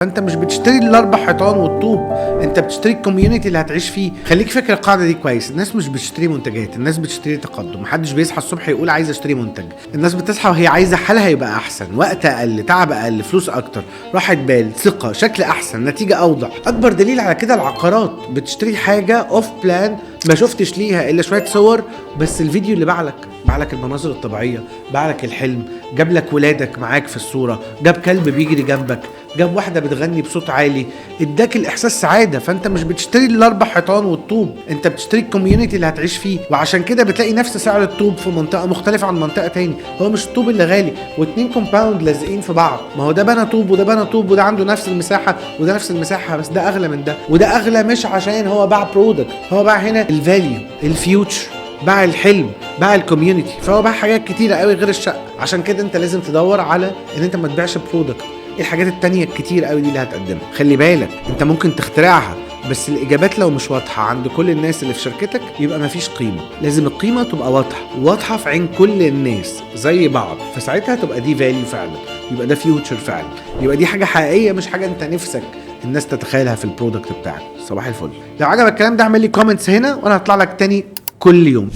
انت مش بتشتري الاربع حيطان والطوب، انت بتشتري الكوميونتي اللي هتعيش فيه. خليك فاكر القاعده دي كويس. الناس مش بتشتري منتجات، الناس بتشتري تقدم. محدش بيصحى الصبح يقول عايز اشتري منتج. الناس بتصحى وهي عايزه حالها يبقى احسن، وقت اقل، تعب اقل، فلوس اكتر، راحه بال، ثقه، شكل احسن، نتيجه اوضح. اكبر دليل على كده العقارات. بتشتري حاجه اوف بلان، ما شفتش ليها الا شويه صور بس. الفيديو اللي باعلك المناظر الطبيعيه، باعلك الحلم، جاب لك ولادك معاك في الصوره، جاب كلب بيجري جنبك، جاب واحده بتغني بصوت عالي، اداك الاحساس سعاده. فانت مش بتشتري الاربع حيطان والطوب، انت بتشتري الكوميونتي اللي هتعيش فيه. وعشان كده بتلاقي نفس سعر الطوب في منطقه مختلفه عن منطقه تاني. هو مش الطوب اللي غالي واتنين كومباوند لازقين في بعض، ما هو ده بنى طوب وده بنى طوب، وده عنده نفس المساحه وده نفس المساحه، بس ده اغلى من ده. وده اغلى مش عشان هو باع برودكت، هو باع هنا الفاليو، الفيوتشر، باع الحلم، باع الكوميونتي. فهو باع حاجات كتيره قوي غير الشقه. عشان كده انت لازم تدور على ان انت ما تبيعش برودكت. ايه الحاجات التانية الكتير قوي دي اللي هتقدمها؟ خلي بالك انت ممكن تخترعها، بس الاجابات لو مش واضحه عند كل الناس اللي في شركتك يبقى مفيش قيمه. لازم القيمه تبقى واضحه في عين كل الناس زي بعض، فساعتها تبقى دي فاليو فعلا، يبقى ده فيوتشر فعلا، يبقى دي حاجه حقيقيه مش حاجه انت نفسك الناس تتخيلها في البرودكت بتاعك. صباح الفل. لو عجبك الكلام ده اعمل لي كومنتس هنا وانا هطلع لك تاني كل يوم.